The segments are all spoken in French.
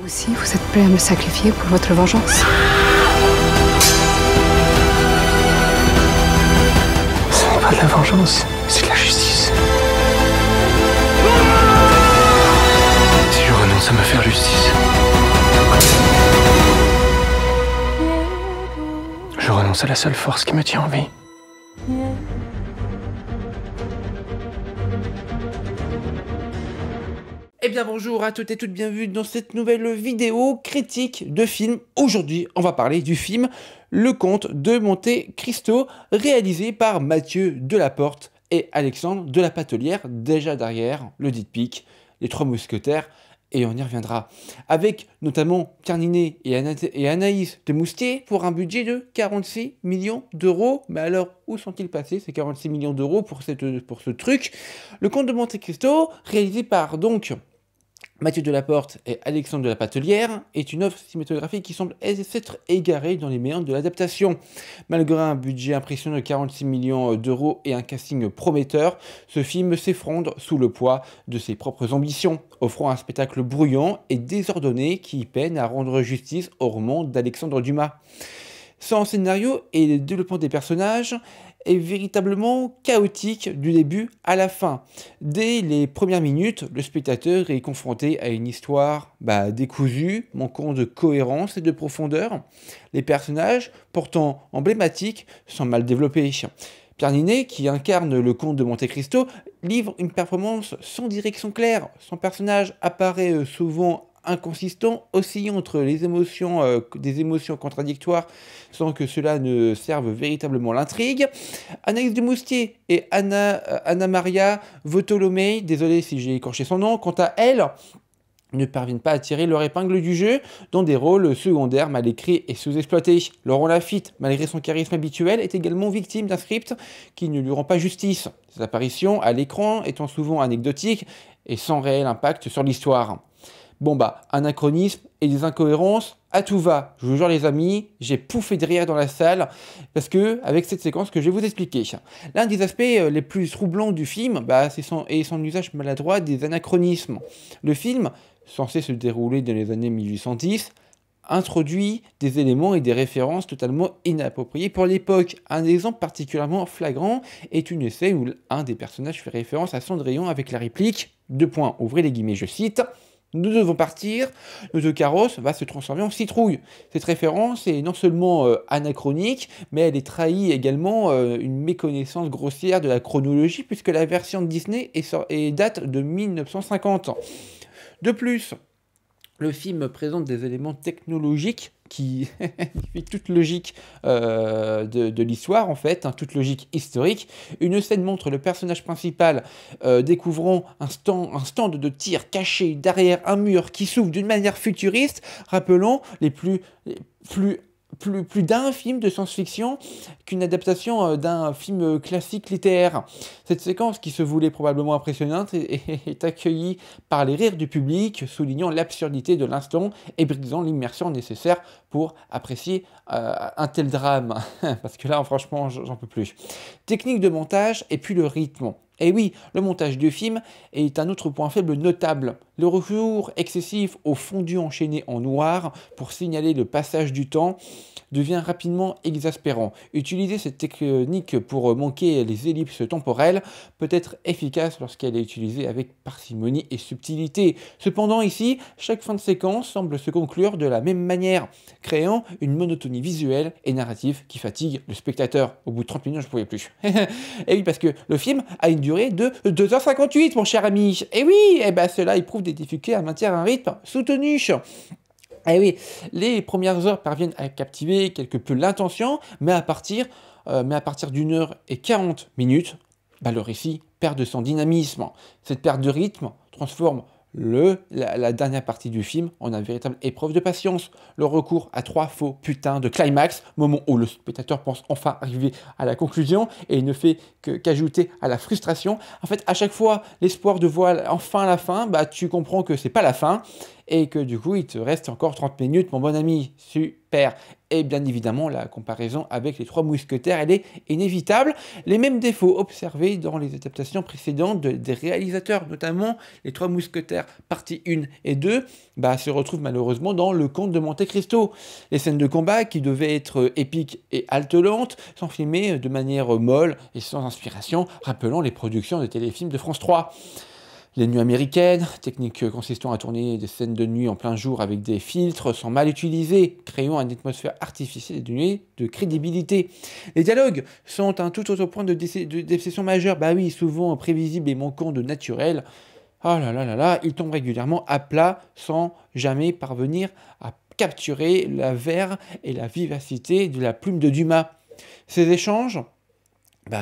aussi, vous êtes prêt à me sacrifier pour votre vengeance? Ce n'est pas de la vengeance, c'est de la justice. Si je renonce à me faire justice, je renonce à la seule force qui me tient en vie. Eh bien bonjour à toutes et toutes, bienvenue dans cette nouvelle vidéo critique de film. Aujourd'hui, on va parler du film Le Comte de Monte Cristo, réalisé par Mathieu Delaporte et Alexandre de la Patelière, déjà derrière le dit pic, les Trois Mousquetaires, et on y reviendra. Avec notamment Pierre Ninet et Anaïs de Moustier pour un budget de 46 millions d'euros. Mais alors, où sont-ils passés ces 46 millions d'euros pour ce truc? Le Comte de Monte Cristo, réalisé par donc Mathieu Delaporte et Alexandre de la Patelière, est une œuvre cinématographique qui semble s'être égarée dans les méandres de l'adaptation. Malgré un budget impressionnant de 46 millions d'euros et un casting prometteur, ce film s'effondre sous le poids de ses propres ambitions, offrant un spectacle bruyant et désordonné qui peine à rendre justice au roman d'Alexandre Dumas. Sans scénario et le développement des personnages est véritablement chaotique du début à la fin. Dès les premières minutes, le spectateur est confronté à une histoire décousue, manquant de cohérence et de profondeur. Les personnages, pourtant emblématiques, sont mal développés. Pierre Ninet, qui incarne le comte de Monte Cristo, livre une performance sans direction claire. Son personnage apparaît souvent inconsistant, oscillant entre des émotions contradictoires sans que cela ne serve véritablement l'intrigue. Anaïs de Moustier et Anna Maria Votolomei, désolé si j'ai écorché son nom, quant à elle, ne parviennent pas à tirer leur épingle du jeu dans des rôles secondaires mal écrits et sous-exploités. Laurent Lafitte, malgré son charisme habituel, est également victime d'un script qui ne lui rend pas justice, ses apparitions à l'écran étant souvent anecdotiques et sans réel impact sur l'histoire. Bon anachronisme et des incohérences, à tout va. Je vous jure les amis, j'ai pouffé de rire dans la salle, parce que, avec cette séquence que je vais vous expliquer. L'un des aspects les plus troublants du film, c'est son usage maladroit des anachronismes. Le film, censé se dérouler dans les années 1810, introduit des éléments et des références totalement inappropriés pour l'époque. Un exemple particulièrement flagrant est une scène où un des personnages fait référence à Cendrillon avec la réplique, ouvrez les guillemets, je cite, « Nous devons partir, notre carrosse va se transformer en citrouille ». Cette référence est non seulement anachronique, mais elle est trahie également une méconnaissance grossière de la chronologie, puisque la version de Disney date de 1950. De plus, le film présente des éléments technologiques qui fait toute logique de l'histoire, en fait, toute logique historique. Une scène montre le personnage principal découvrant un stand de tir caché derrière un mur qui s'ouvre d'une manière futuriste, rappelant plus d'un film de science-fiction qu'une adaptation d'un film classique littéraire. Cette séquence, qui se voulait probablement impressionnante, est accueillie par les rires du public, soulignant l'absurdité de l'instant et brisant l'immersion nécessaire pour apprécier un tel drame. Parce que là, franchement, j'en peux plus. Technique de montage et puis le rythme. Et oui, le montage du film est un autre point faible notable. Le recours excessif au fondu enchaîné en noir pour signaler le passage du temps devient rapidement exaspérant. Utiliser cette technique pour manquer les ellipses temporelles peut être efficace lorsqu'elle est utilisée avec parcimonie et subtilité. Cependant ici, chaque fin de séquence semble se conclure de la même manière, créant une monotonie visuelle et narrative qui fatigue le spectateur. Au bout de 30 minutes, je ne pouvais plus. Et oui, parce que le film a une durée de 2h58, mon cher ami. Et oui, cela éprouve des difficultés à maintenir un rythme soutenu. Et oui, les premières heures parviennent à captiver quelque peu l'intention, mais à partir d'1h40, le récit perd de son dynamisme. Cette perte de rythme transforme la dernière partie du film en une véritable épreuve de patience. Le recours à 3 faux putains de climax, moment où le spectateur pense enfin arriver à la conclusion et il ne fait qu'ajouter à la frustration. En fait, à chaque fois, l'espoir de voir enfin la fin, tu comprends que c'est pas la fin. et que du coup il te reste encore 30 minutes mon bon ami, super. Et bien évidemment la comparaison avec les Trois Mousquetaires elle est inévitable, les mêmes défauts observés dans les adaptations précédentes des réalisateurs, notamment les Trois Mousquetaires partie 1 et 2, se retrouvent malheureusement dans Le Comte de Monte Cristo. Les scènes de combat qui devaient être épiques et haltelantes sont filmées de manière molle et sans inspiration, rappelant les productions de téléfilms de France 3. Les nuits américaines, technique consistant à tourner des scènes de nuit en plein jour avec des filtres, sont mal utilisées, créant une atmosphère artificielle et dénuée de crédibilité. Les dialogues sont un tout autre point de déception majeure, oui, souvent prévisibles et manquant de naturel. Oh là là là là, ils tombent régulièrement à plat sans jamais parvenir à capturer la verve et la vivacité de la plume de Dumas. Ces échanges,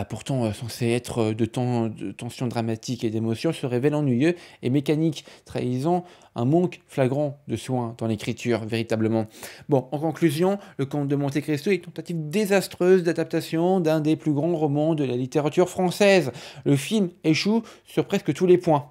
pourtant censés être de tension dramatique et d'émotion, se révèlent ennuyeux et mécaniques, trahissant un manque flagrant de soin dans l'écriture, véritablement. Bon, en conclusion, Le Comte de Monte Cristo est une tentative désastreuse d'adaptation d'un des plus grands romans de la littérature française. Le film échoue sur presque tous les points.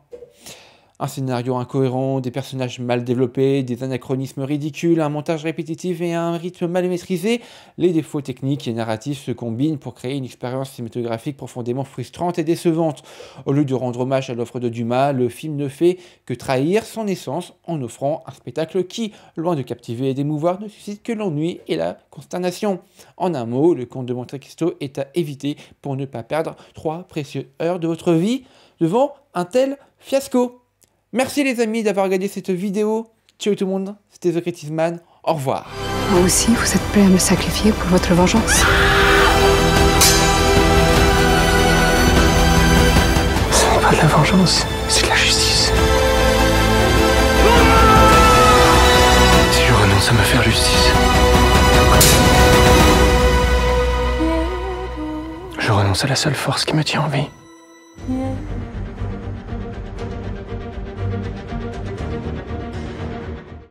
Un scénario incohérent, des personnages mal développés, des anachronismes ridicules, un montage répétitif et un rythme mal maîtrisé, les défauts techniques et narratifs se combinent pour créer une expérience cinématographique profondément frustrante et décevante. Au lieu de rendre hommage à l'œuvre de Dumas, le film ne fait que trahir son essence en offrant un spectacle qui, loin de captiver et d'émouvoir, ne suscite que l'ennui et la consternation. En un mot, Le Comte de Monte Cristo est à éviter pour ne pas perdre 3 précieuses heures de votre vie devant un tel fiasco. Merci les amis d'avoir regardé cette vidéo. Ciao tout le monde, c'était The Creative Man. Au revoir. Moi aussi, vous êtes prêt à me sacrifier pour votre vengeance? Ce n'est pas de la vengeance, c'est de la justice. Si je renonce à me faire justice, je renonce à la seule force qui me tient en vie.